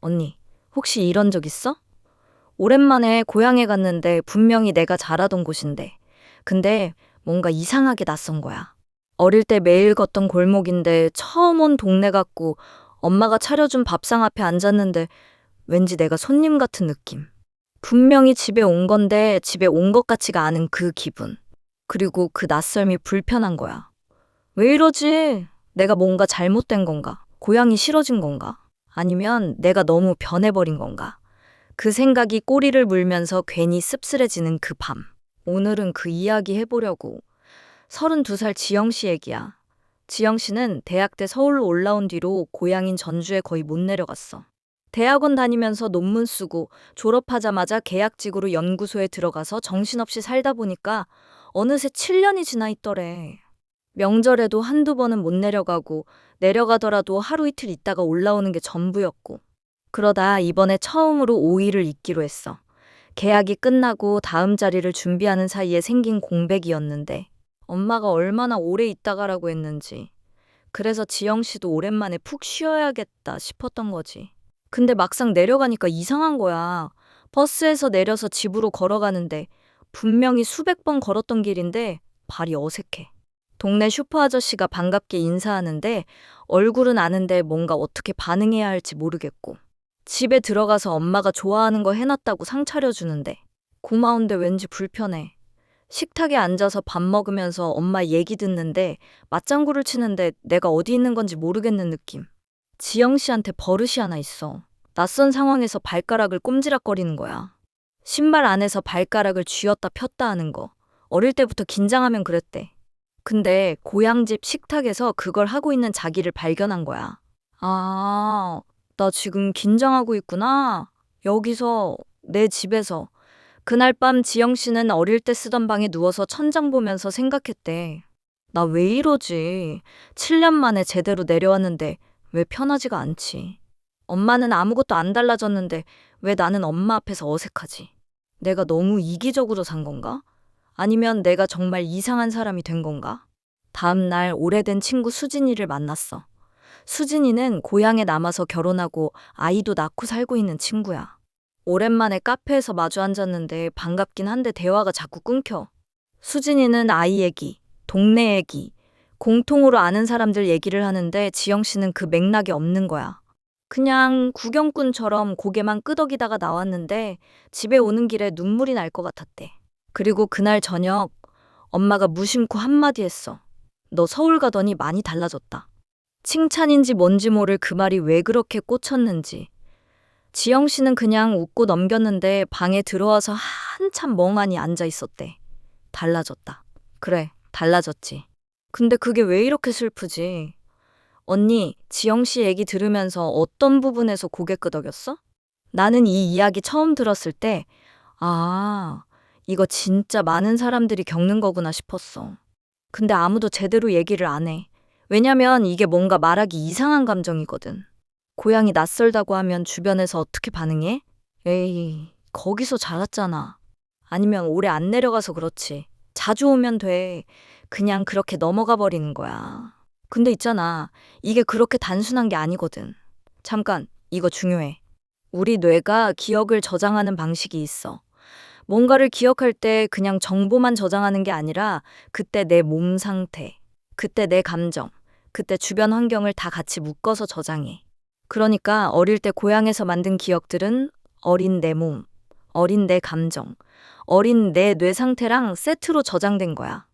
언니, 혹시 이런 적 있어? 오랜만에 고향에 갔는데 분명히 내가 자라던 곳인데. 근데 뭔가 이상하게 낯선 거야. 어릴 때 매일 걷던 골목인데 처음 온 동네 같고 엄마가 차려준 밥상 앞에 앉았는데 왠지 내가 손님 같은 느낌. 분명히 집에 온 건데 집에 온 것 같지가 않은 그 기분. 그리고 그 낯설미 불편한 거야. 왜 이러지? 내가 뭔가 잘못된 건가? 고향이 싫어진 건가? 아니면 내가 너무 변해버린 건가? 그 생각이 꼬리를 물면서 괜히 씁쓸해지는 그 밤. 오늘은 그 이야기 해보려고. 32살 지영 씨 얘기야. 지영 씨는 대학 때 서울로 올라온 뒤로 고향인 전주에 거의 못 내려갔어. 대학원 다니면서 논문 쓰고 졸업하자마자 계약직으로 연구소에 들어가서 정신없이 살다 보니까 어느새 7년이 지나 있더래. 명절에도 한두 번은 못 내려가고 내려가더라도 하루 이틀 있다가 올라오는 게 전부였고. 그러다 이번에 처음으로 5일을 있기로 했어. 계약이 끝나고 다음 자리를 준비하는 사이에 생긴 공백이었는데 엄마가 얼마나 오래 있다 가라고 했는지. 그래서 지영 씨도 오랜만에 푹 쉬어야겠다 싶었던 거지. 근데 막상 내려가니까 이상한 거야. 버스에서 내려서 집으로 걸어가는데 분명히 수백 번 걸었던 길인데 발이 어색해. 동네 슈퍼 아저씨가 반갑게 인사하는데 얼굴은 아는데 뭔가 어떻게 반응해야 할지 모르겠고. 집에 들어가서 엄마가 좋아하는 거 해놨다고 상 차려주는데 고마운데 왠지 불편해. 식탁에 앉아서 밥 먹으면서 엄마 얘기 듣는데 맞장구를 치는데 내가 어디 있는 건지 모르겠는 느낌. 지영 씨한테 버릇이 하나 있어. 낯선 상황에서 발가락을 꼼지락거리는 거야. 신발 안에서 발가락을 쥐었다 폈다 하는 거. 어릴 때부터 긴장하면 그랬대. 근데 고향집 식탁에서 그걸 하고 있는 자기를 발견한 거야. 아, 나 지금 긴장하고 있구나. 여기서, 내 집에서. 그날 밤 지영 씨는 어릴 때 쓰던 방에 누워서 천장 보면서 생각했대. 나 왜 이러지? 7년 만에 제대로 내려왔는데 왜 편하지가 않지? 엄마는 아무것도 안 달라졌는데 왜 나는 엄마 앞에서 어색하지? 내가 너무 이기적으로 산 건가? 아니면 내가 정말 이상한 사람이 된 건가? 다음 날 오래된 친구 수진이를 만났어. 수진이는 고향에 남아서 결혼하고 아이도 낳고 살고 있는 친구야. 오랜만에 카페에서 마주 앉았는데 반갑긴 한데 대화가 자꾸 끊겨. 수진이는 아이 얘기, 동네 얘기, 공통으로 아는 사람들 얘기를 하는데 지영 씨는 그 맥락이 없는 거야. 그냥 구경꾼처럼 고개만 끄덕이다가 나왔는데 집에 오는 길에 눈물이 날 것 같았대. 그리고 그날 저녁 엄마가 무심코 한마디 했어. 너 서울 가더니 많이 달라졌다. 칭찬인지 뭔지 모를 그 말이 왜 그렇게 꽂혔는지. 지영 씨는 그냥 웃고 넘겼는데 방에 들어와서 한참 멍하니 앉아 있었대. 달라졌다. 그래, 달라졌지. 근데 그게 왜 이렇게 슬프지? 언니, 지영 씨 얘기 들으면서 어떤 부분에서 고개 끄덕였어? 나는 이 이야기 처음 들었을 때, 아, 이거 진짜 많은 사람들이 겪는 거구나 싶었어. 근데 아무도 제대로 얘기를 안 해. 왜냐면 이게 뭔가 말하기 이상한 감정이거든. 고향이 낯설다고 하면 주변에서 어떻게 반응해? 에이, 거기서 자랐잖아. 아니면 오래 안 내려가서 그렇지. 자주 오면 돼. 그냥 그렇게 넘어가 버리는 거야. 근데 있잖아. 이게 그렇게 단순한 게 아니거든. 잠깐, 이거 중요해. 우리 뇌가 기억을 저장하는 방식이 있어. 뭔가를 기억할 때 그냥 정보만 저장하는 게 아니라 그때 내 몸 상태, 그때 내 감정, 그때 주변 환경을 다 같이 묶어서 저장해. 그러니까 어릴 때 고향에서 만든 기억들은 어린 내 몸, 어린 내 감정, 어린 내 뇌 상태랑 세트로 저장된 거야.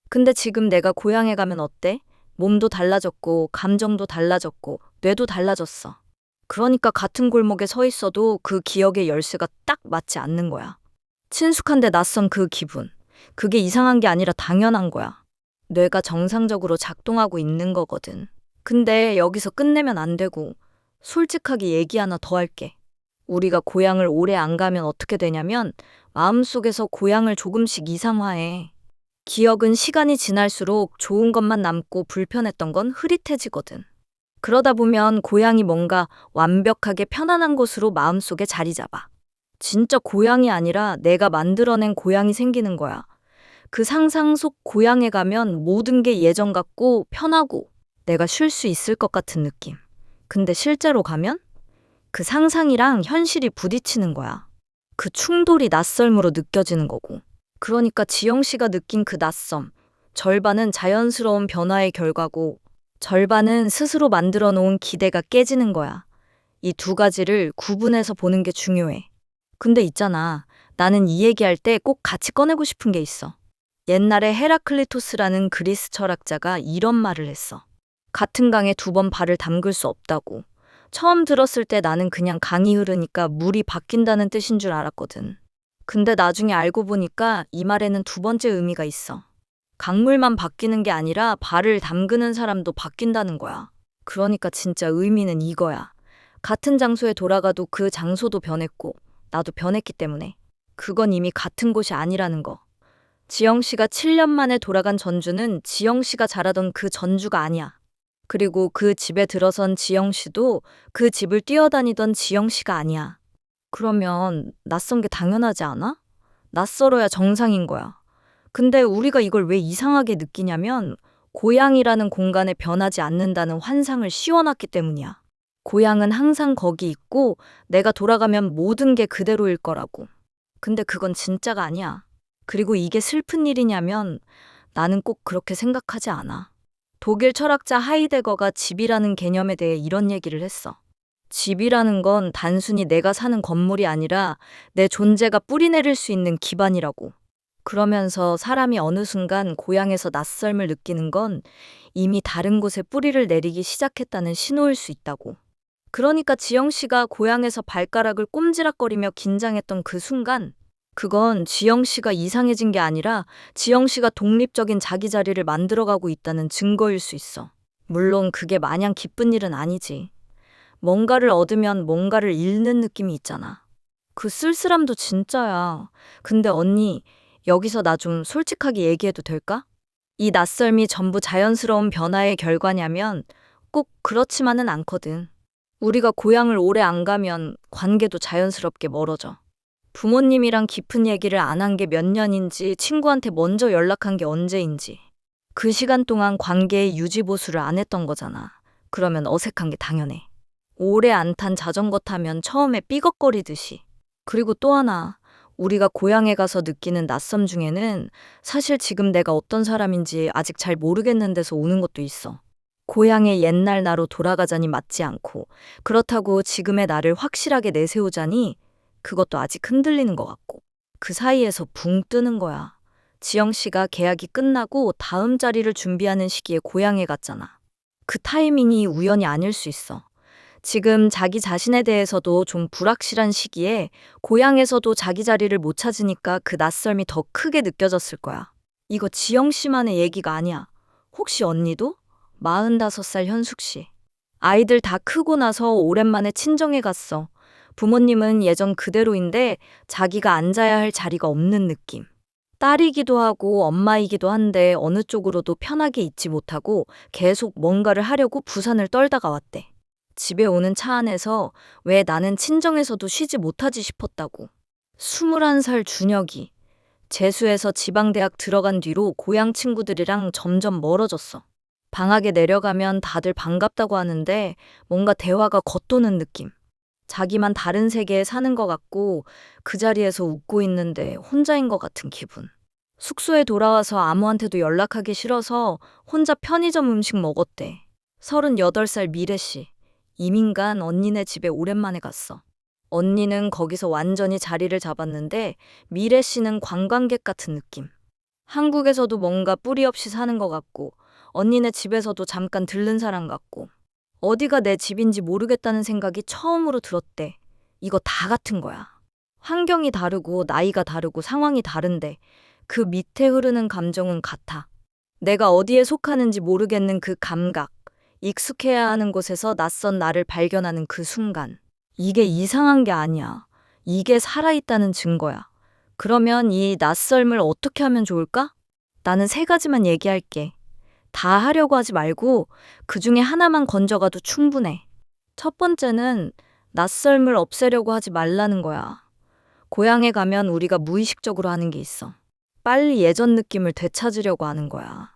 근데 지금 내가 고향에 가면 어때? 몸도 달라졌고, 감정도 달라졌고, 뇌도 달라졌어. 그러니까 같은 골목에 서 있어도 그 기억의 열쇠가 딱 맞지 않는 거야. 친숙한데 낯선 그 기분. 그게 이상한 게 아니라 당연한 거야. 뇌가 정상적으로 작동하고 있는 거거든. 근데 여기서 끝내면 안 되고, 솔직하게 얘기 하나 더 할게. 우리가 고향을 오래 안 가면 어떻게 되냐면, 마음속에서 고향을 조금씩 이상화해. 기억은 시간이 지날수록 좋은 것만 남고 불편했던 건 흐릿해지거든. 그러다 보면 고향이 뭔가 완벽하게 편안한 곳으로 마음속에 자리 잡아. 진짜 고향이 아니라 내가 만들어낸 고향이 생기는 거야. 그 상상 속 고향에 가면 모든 게 예전 같고 편하고 내가 쉴 수 있을 것 같은 느낌. 근데 실제로 가면 그 상상이랑 현실이 부딪히는 거야. 그 충돌이 낯설므로 느껴지는 거고. 그러니까 지영 씨가 느낀 그 낯섦, 절반은 자연스러운 변화의 결과고, 절반은 스스로 만들어 놓은 기대가 깨지는 거야. 이 두 가지를 구분해서 보는 게 중요해. 근데 있잖아. 나는 이 얘기할 때 꼭 같이 꺼내고 싶은 게 있어. 옛날에 헤라클리토스라는 그리스 철학자가 이런 말을 했어. 같은 강에 두 번 발을 담글 수 없다고. 처음 들었을 때 나는 그냥 강이 흐르니까 물이 바뀐다는 뜻인 줄 알았거든. 근데 나중에 알고 보니까 이 말에는 두 번째 의미가 있어. 강물만 바뀌는 게 아니라 발을 담그는 사람도 바뀐다는 거야. 그러니까 진짜 의미는 이거야. 같은 장소에 돌아가도 그 장소도 변했고, 나도 변했기 때문에. 그건 이미 같은 곳이 아니라는 거. 지영 씨가 7년 만에 돌아간 전주는 지영 씨가 자라던 그 전주가 아니야. 그리고 그 집에 들어선 지영 씨도 그 집을 뛰어다니던 지영 씨가 아니야. 그러면 낯선 게 당연하지 않아? 낯설어야 정상인 거야. 근데 우리가 이걸 왜 이상하게 느끼냐면 고향이라는 공간에 변하지 않는다는 환상을 씌워놨기 때문이야. 고향은 항상 거기 있고 내가 돌아가면 모든 게 그대로일 거라고. 근데 그건 진짜가 아니야. 그리고 이게 슬픈 일이냐면 나는 꼭 그렇게 생각하지 않아. 독일 철학자 하이데거가 집이라는 개념에 대해 이런 얘기를 했어. 집이라는 건 단순히 내가 사는 건물이 아니라 내 존재가 뿌리내릴 수 있는 기반이라고. 그러면서 사람이 어느 순간 고향에서 낯설음을 느끼는 건 이미 다른 곳에 뿌리를 내리기 시작했다는 신호일 수 있다고. 그러니까 지영 씨가 고향에서 발가락을 꼼지락거리며 긴장했던 그 순간, 그건 지영 씨가 이상해진 게 아니라 지영 씨가 독립적인 자기 자리를 만들어가고 있다는 증거일 수 있어. 물론 그게 마냥 기쁜 일은 아니지. 뭔가를 얻으면 뭔가를 잃는 느낌이 있잖아. 그 쓸쓸함도 진짜야. 근데 언니, 여기서 나 좀 솔직하게 얘기해도 될까? 이 낯설미 전부 자연스러운 변화의 결과냐면 꼭 그렇지만은 않거든. 우리가 고향을 오래 안 가면 관계도 자연스럽게 멀어져. 부모님이랑 깊은 얘기를 안 한 게 몇 년인지, 친구한테 먼저 연락한 게 언제인지. 그 시간 동안 관계의 유지보수를 안 했던 거잖아. 그러면 어색한 게 당연해. 오래 안 탄 자전거 타면 처음에 삐걱거리듯이. 그리고 또 하나, 우리가 고향에 가서 느끼는 낯섦 중에는 사실 지금 내가 어떤 사람인지 아직 잘 모르겠는 데서 오는 것도 있어. 고향의 옛날 나로 돌아가자니 맞지 않고, 그렇다고 지금의 나를 확실하게 내세우자니 그것도 아직 흔들리는 것 같고. 그 사이에서 붕 뜨는 거야. 지영 씨가 계약이 끝나고 다음 자리를 준비하는 시기에 고향에 갔잖아. 그 타이밍이 우연이 아닐 수 있어. 지금 자기 자신에 대해서도 좀 불확실한 시기에 고향에서도 자기 자리를 못 찾으니까 그 낯설미 더 크게 느껴졌을 거야. 이거 지영 씨만의 얘기가 아니야. 혹시 언니도? 45살 현숙 씨. 아이들 다 크고 나서 오랜만에 친정에 갔어. 부모님은 예전 그대로인데 자기가 앉아야 할 자리가 없는 느낌. 딸이기도 하고 엄마이기도 한데 어느 쪽으로도 편하게 있지 못하고 계속 뭔가를 하려고 부산을 떨다가 왔대. 집에 오는 차 안에서 왜 나는 친정에서도 쉬지 못하지 싶었다고. 21살 준혁이 재수해서 지방대학 들어간 뒤로 고향 친구들이랑 점점 멀어졌어. 방학에 내려가면 다들 반갑다고 하는데 뭔가 대화가 겉도는 느낌. 자기만 다른 세계에 사는 것 같고 그 자리에서 웃고 있는데 혼자인 것 같은 기분. 숙소에 돌아와서 아무한테도 연락하기 싫어서 혼자 편의점 음식 먹었대. 38살 미래 씨. 이민간 언니네 집에 오랜만에 갔어. 언니는 거기서 완전히 자리를 잡았는데 미래 씨는 관광객 같은 느낌. 한국에서도 뭔가 뿌리 없이 사는 것 같고 언니네 집에서도 잠깐 들른 사람 같고 어디가 내 집인지 모르겠다는 생각이 처음으로 들었대. 이거 다 같은 거야. 환경이 다르고 나이가 다르고 상황이 다른데 그 밑에 흐르는 감정은 같아. 내가 어디에 속하는지 모르겠는 그 감각, 익숙해야 하는 곳에서 낯선 나를 발견하는 그 순간. 이게 이상한 게 아니야. 이게 살아있다는 증거야. 그러면 이 낯설음을 어떻게 하면 좋을까? 나는 3가지만 얘기할게. 다 하려고 하지 말고 그 중에 하나만 건져가도 충분해. 첫 번째는 낯설음을 없애려고 하지 말라는 거야. 고향에 가면 우리가 무의식적으로 하는 게 있어. 빨리 예전 느낌을 되찾으려고 하는 거야.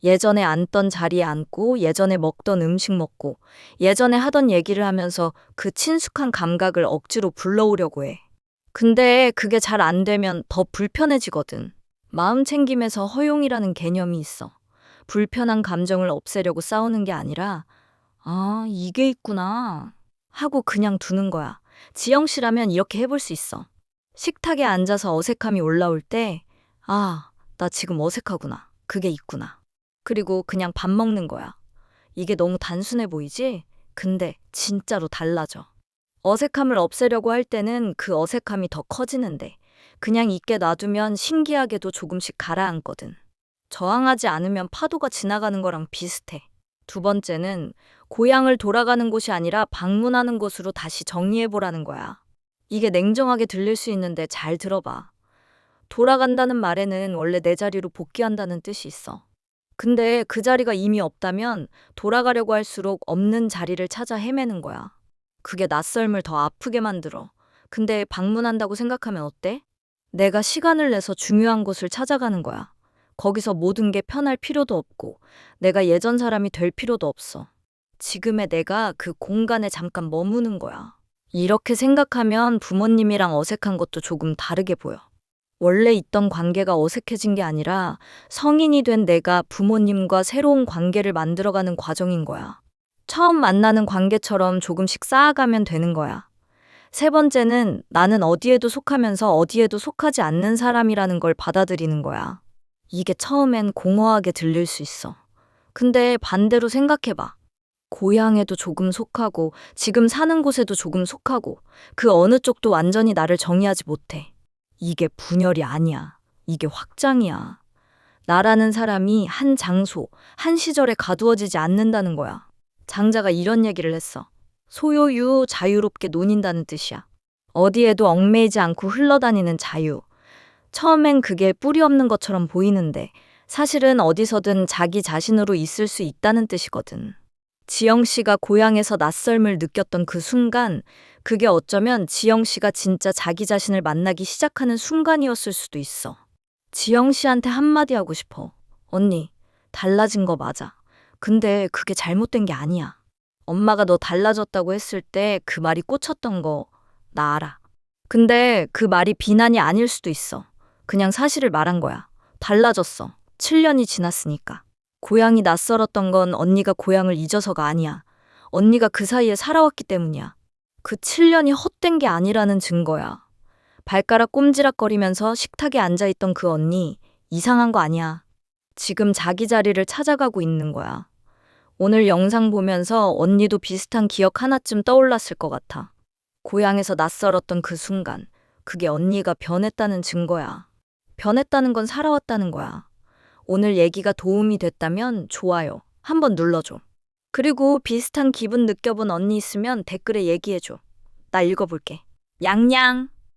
예전에 앉던 자리에 앉고, 예전에 먹던 음식 먹고, 예전에 하던 얘기를 하면서 그 친숙한 감각을 억지로 불러오려고 해. 근데 그게 잘 안 되면 더 불편해지거든. 마음 챙김에서 허용이라는 개념이 있어. 불편한 감정을 없애려고 싸우는 게 아니라, 아, 이게 있구나 하고 그냥 두는 거야. 지영 씨라면 이렇게 해볼 수 있어. 식탁에 앉아서 어색함이 올라올 때, 아, 나 지금 어색하구나. 그게 있구나. 그리고 그냥 밥 먹는 거야. 이게 너무 단순해 보이지? 근데 진짜로 달라져. 어색함을 없애려고 할 때는 그 어색함이 더 커지는데, 그냥 있게 놔두면 신기하게도 조금씩 가라앉거든. 저항하지 않으면 파도가 지나가는 거랑 비슷해. 두 번째는 고향을 돌아가는 곳이 아니라 방문하는 곳으로 다시 정리해보라는 거야. 이게 냉정하게 들릴 수 있는데 잘 들어봐. 돌아간다는 말에는 원래 내 자리로 복귀한다는 뜻이 있어. 근데 그 자리가 이미 없다면 돌아가려고 할수록 없는 자리를 찾아 헤매는 거야. 그게 낯설음을 더 아프게 만들어. 근데 방문한다고 생각하면 어때? 내가 시간을 내서 중요한 곳을 찾아가는 거야. 거기서 모든 게 편할 필요도 없고, 내가 예전 사람이 될 필요도 없어. 지금의 내가 그 공간에 잠깐 머무는 거야. 이렇게 생각하면 부모님이랑 어색한 것도 조금 다르게 보여. 원래 있던 관계가 어색해진 게 아니라 성인이 된 내가 부모님과 새로운 관계를 만들어가는 과정인 거야. 처음 만나는 관계처럼 조금씩 쌓아가면 되는 거야. 세 번째는 나는 어디에도 속하면서 어디에도 속하지 않는 사람이라는 걸 받아들이는 거야. 이게 처음엔 공허하게 들릴 수 있어. 근데 반대로 생각해봐. 고향에도 조금 속하고, 지금 사는 곳에도 조금 속하고, 그 어느 쪽도 완전히 나를 정의하지 못해. 이게 분열이 아니야. 이게 확장이야. 나라는 사람이 한 장소, 한 시절에 가두어지지 않는다는 거야. 장자가 이런 얘기를 했어. 소요유 자유롭게 논인다는 뜻이야. 어디에도 얽매이지 않고 흘러다니는 자유. 처음엔 그게 뿌리 없는 것처럼 보이는데 사실은 어디서든 자기 자신으로 있을 수 있다는 뜻이거든. 지영 씨가 고향에서 낯설음을 느꼈던 그 순간, 그게 어쩌면 지영 씨가 진짜 자기 자신을 만나기 시작하는 순간이었을 수도 있어. 지영 씨한테 한마디 하고 싶어. 언니, 달라진 거 맞아. 근데 그게 잘못된 게 아니야. 엄마가 너 달라졌다고 했을 때 그 말이 꽂혔던 거 나 알아. 근데 그 말이 비난이 아닐 수도 있어. 그냥 사실을 말한 거야. 달라졌어. 7년이 지났으니까. 고향이 낯설었던 건 언니가 고향을 잊어서가 아니야. 언니가 그 사이에 살아왔기 때문이야. 그 7년이 헛된 게 아니라는 증거야. 발가락 꼼지락거리면서 식탁에 앉아있던 그 언니, 이상한 거 아니야. 지금 자기 자리를 찾아가고 있는 거야. 오늘 영상 보면서 언니도 비슷한 기억 하나쯤 떠올랐을 것 같아. 고향에서 낯설었던 그 순간, 그게 언니가 변했다는 증거야. 변했다는 건 살아왔다는 거야. 오늘 얘기가 도움이 됐다면 좋아요 한번 눌러줘. 그리고 비슷한 기분 느껴본 언니 있으면 댓글에 얘기해줘. 나 읽어볼게. 양양.